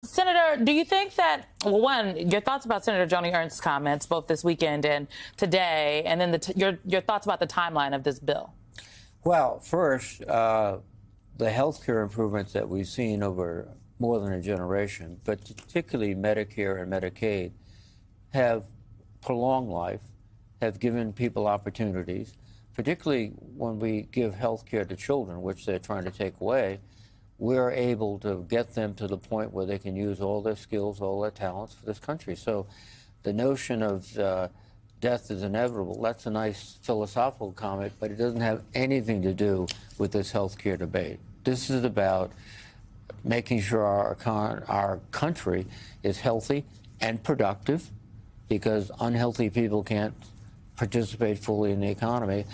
Senator, do you think that, well, one, your thoughts about Senator Joni Ernst's comments, both this weekend and today, and then your thoughts about the timeline of this bill? Well, first, the health care improvements that we've seen over more than a generation, but particularly Medicare and Medicaid, have prolonged life, have given people opportunities, particularly when we give health care to children, which they're trying to take away. We're able to get them to the point where they can use all their skills, all their talents for this country. So the notion of death is inevitable, that's a nice philosophical comment, but it doesn't have anything to do with this health care debate. This is about making sure our country is healthy and productive, because unhealthy people can't participate fully in the economy.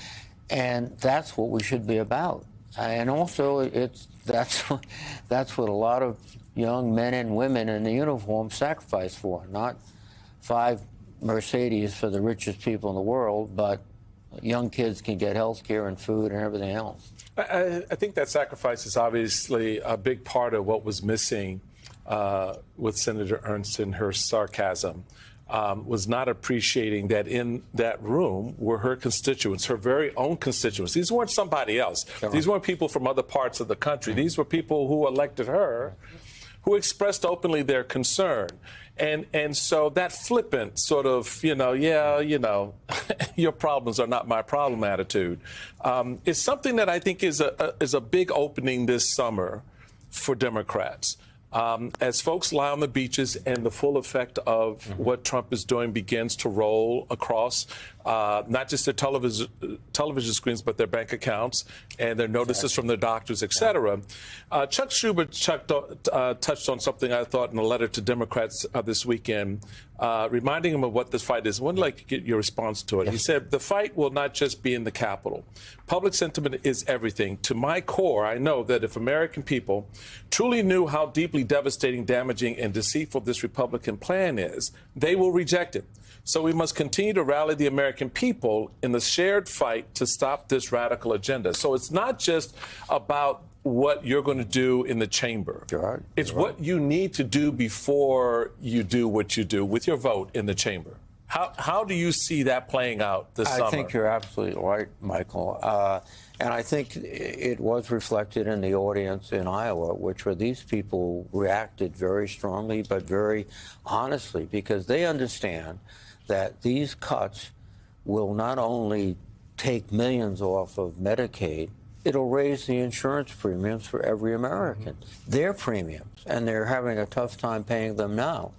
And that's what we should be about. And also, that's what a lot of young men and women in the uniform sacrifice for. Not 5 Mercedes for the richest people in the world, but young kids can get health care and food and everything else. I think that sacrifice is obviously a big part of what was missing with Senator Ernst and her sarcasm. Was not appreciating that in that room were her constituents, her very own constituents. These weren't somebody else. These weren't people from other parts of the country. These were people who elected her, who expressed openly their concern. And so that flippant sort of, your problems are not my problem attitude is something that I think is a big opening this summer for Democrats. As folks lie on the beaches and the full effect of what Trump is doing begins to roll across not just their television screens, but their bank accounts and their notices from their doctors, et cetera. Chuck Schumer touched on something I thought in a letter to Democrats this weekend, reminding them of what this fight is. I would like to get your response to it. He said, the fight will not just be in the Capitol. Public sentiment is everything. To my core, I know that if American people truly knew how deeply devastating, damaging, and deceitful this Republican plan is, they will reject it. So we must continue to rally the American people in the shared fight to stop this radical agenda. So it's not just about what you're going to do in the chamber. It's what you need to do before you do what you do with your vote in the chamber. How do you see that playing out this summer? I think you're absolutely right, Michael. And I think it was reflected in the audience in Iowa, which were these people reacted very strongly, but very honestly, because they understand that these cuts will not only take millions off of Medicaid, it'll raise the insurance premiums for every American, their premiums, and they're having a tough time paying them now.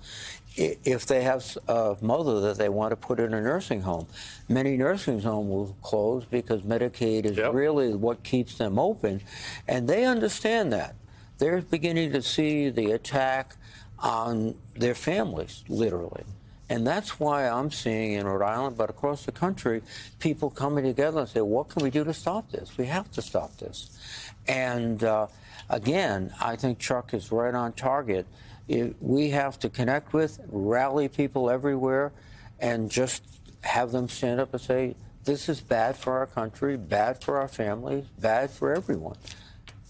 If they have a mother that they want to put in a nursing home, many nursing homes will close because Medicaid is really what keeps them open, and they understand that. They're beginning to see the attack on their families, literally. And that's why I'm seeing in Rhode Island, but across the country, people coming together and say, what can we do to stop this? We have to stop this. And again, I think Chuck is right on target. We have to connect with, rally people everywhere, and just have them stand up and say, this is bad for our country, bad for our families, bad for everyone.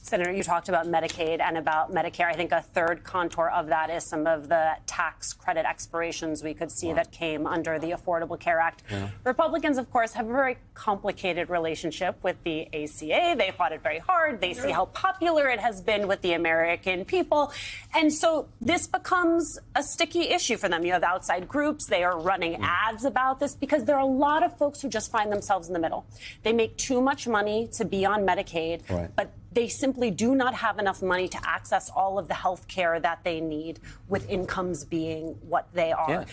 Senator, you talked about Medicaid and about Medicare. I think a third contour of that is some of the tax credit expirations we could see that came under the Affordable Care Act. Republicans, of course, have a very complicated relationship with the ACA. They fought it very hard. They see how popular it has been with the American people. And so this becomes a sticky issue for them. You have outside groups. They are running ads about this because there are a lot of folks who just find themselves in the middle. They make too much money to be on Medicaid, but they simply do not have enough money to access all of the health care that they need, with incomes being what they are.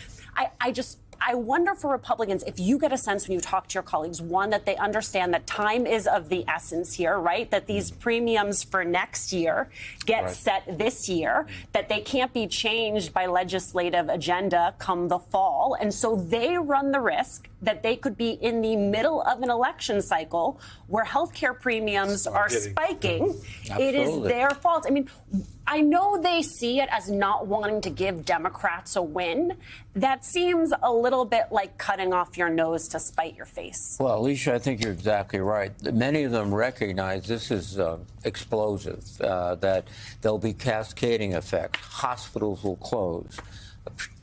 I wonder for Republicans, if you get a sense when you talk to your colleagues, one, that they understand that time is of the essence here, right? That these premiums for next year get set this year, that they can't be changed by legislative agenda come the fall. And so they run the risk that they could be in the middle of an election cycle where healthcare premiums are spiking. It is their fault. I mean, I know they see it as not wanting to give Democrats a win. That seems a little bit like cutting off your nose to spite your face. Well, Alicia, I think you're exactly right. Many of them recognize this is explosive, that there'll be cascading effects. Hospitals will close.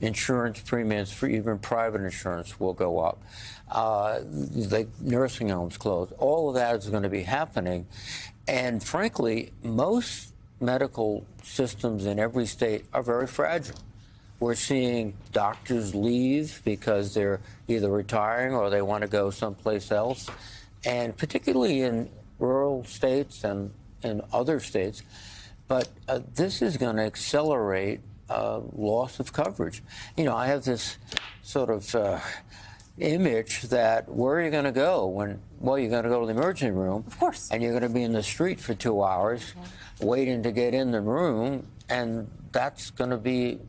Insurance premiums for even private insurance will go up. The nursing homes close. All of that is going to be happening. And frankly, most medical systems in every state are very fragile. We're seeing doctors leave because they're either retiring or they want to go someplace else. And particularly in rural states and in other states. But this is going to accelerate loss of coverage. You know, I have this sort of image that where are you going to go when, well, you're going to go to the emergency room. Of course. And you're going to be in the street for 2 hours waiting to get in the room. And that's going to be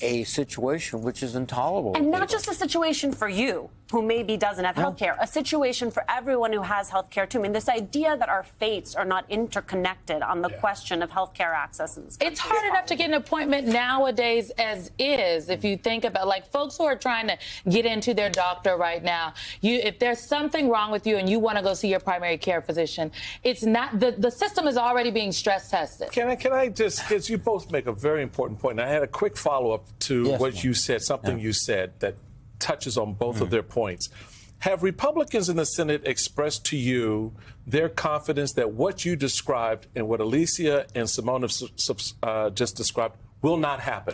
a situation which is intolerable. And not just a situation for you, who maybe doesn't have health care, a situation for everyone who has health care, too. I mean, this idea that our fates are not interconnected on the question of health care access in this country. It's hard enough to get an appointment nowadays as is. If you think about, like, folks who are trying to get into their doctor right now, if there's something wrong with you and you want to go see your primary care physician, it's not, the system is already being stress tested. Can I just, because you both make a very important point, and I had a quick follow-up to what you said, something you said that touches on both of their points. Have Republicans in the Senate expressed to you their confidence that what you described and what Alicia and Simone have just described will not happen?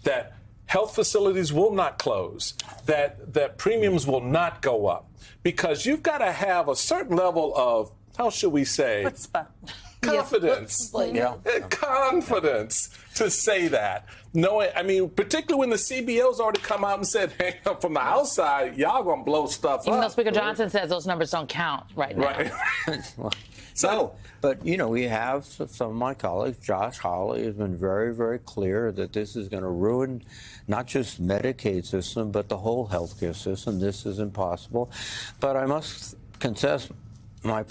That health facilities will not close, that premiums will not go up? Because you've got to have a certain level of, how should we say, Chutzpah. confidence, confidence to say that. Knowing, I mean, particularly when the CBO's already come out and said, hey, from the outside, y'all gonna blow stuff Even up. though Speaker Johnson says those numbers don't count right now. Right. No, but, you know, we have some of my colleagues. Josh Hawley has been very, very clear that this is going to ruin not just Medicaid system, but the whole healthcare system. This is impossible. But I must confess, my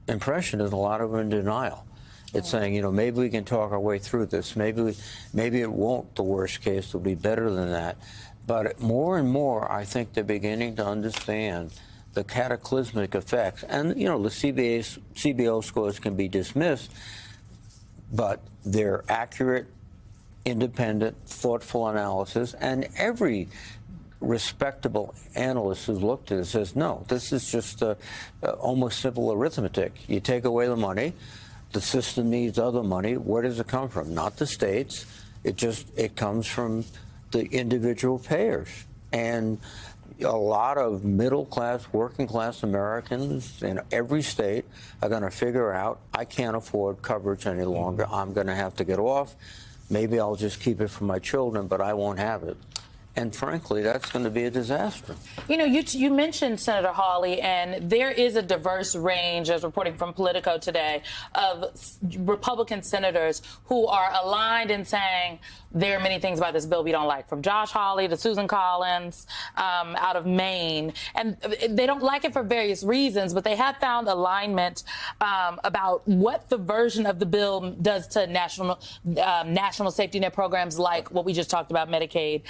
impression is a lot of them in denial. It's saying, you know, maybe we can talk our way through this. Maybe it won't, the worst case. It'll be better than that. But more and more, I think they're beginning to understand the cataclysmic effects. And, you know, the CBO scores can be dismissed, but they're accurate, independent, thoughtful analysis. And every respectable analyst who's looked at it says, no, this is just almost simple arithmetic. You take away the money. The system needs other money. Where does it come from? Not the states. It comes from the individual payers. And a lot of middle-class, working-class Americans in every state are going to figure out, I can't afford coverage any longer. I'm going to have to get off. Maybe I'll just keep it for my children, but I won't have it. And frankly, that's going to be a disaster. You know, you mentioned Senator Hawley, and there is a diverse range, as reporting from Politico today, of Republican senators who are aligned in saying there are many things about this bill we don't like, from Josh Hawley to Susan Collins out of Maine. And they don't like it for various reasons, but they have found alignment about what the version of the bill does to national safety net programs like what we just talked about, Medicaid.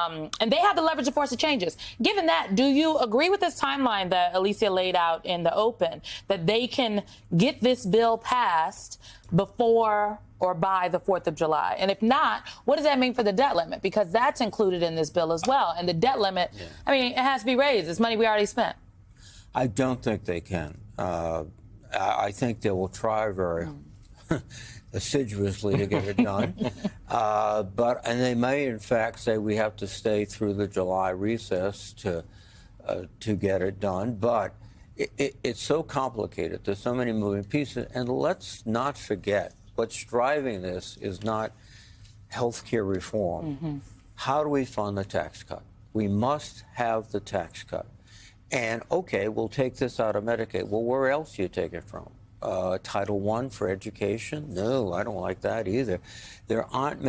And they have the leverage to force the changes. Given that, do you agree with this timeline that Alicia laid out in the open, that they can get this bill passed before or by the 4th of July? And if not, what does that mean for the debt limit? Because that's included in this bill as well. And the debt limit, I mean, it has to be raised. It's money we already spent. I don't think they can. I think they will try very assiduously to get it done. And they may, in fact, say we have to stay through the July recess to get it done. But it's so complicated. There's so many moving pieces. And let's not forget, what's driving this is not health care reform. How do we fund the tax cut? We must have the tax cut. And, okay, we'll take this out of Medicaid. Well, where else do you take it from? Title I for education? No, I don't like that either. There aren't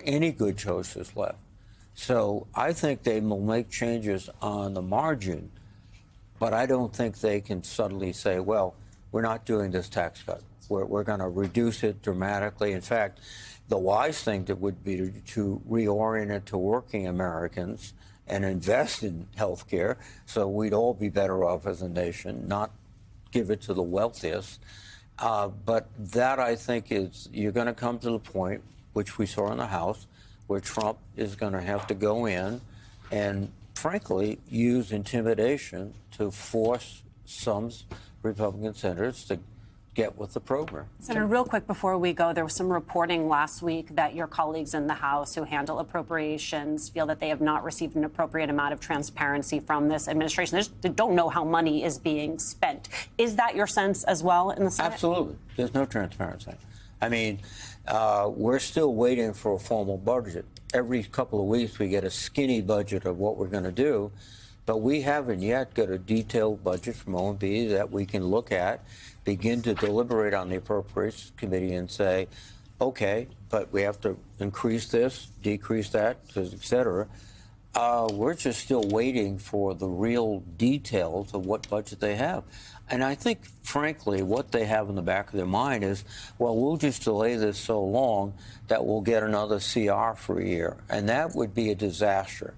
any good choices left. So I think they will make changes on the margin, but I don't think they can suddenly say, well, we're not doing this tax cut. We're going to reduce it dramatically. In fact, the wise thing that would be to reorient it to working Americans and invest in health care so we'd all be better off as a nation, not give it to the wealthiest. But that, I think, is you're going to come to the point, which we saw in the House, where Trump is going to have to go in and, frankly, use intimidation to force some Republican senators to get with the program. Senator, real quick before we go, there was some reporting last week that your colleagues in the House who handle appropriations feel that they have not received an appropriate amount of transparency from this administration. They don't know how money is being spent. Is that your sense as well in the Senate? Absolutely. There's no transparency. I mean, we're still waiting for a formal budget. Every couple of weeks we get a skinny budget of what we're going to do, but we haven't yet got a detailed budget from OMB that we can look at, begin to deliberate on the Appropriations Committee and say, okay, but we have to increase this, decrease that, et cetera. We're just still waiting for the real details of what budget they have. And I think, frankly, what they have in the back of their mind is, well, we'll just delay this so long that we'll get another CR for a year. And that would be a disaster,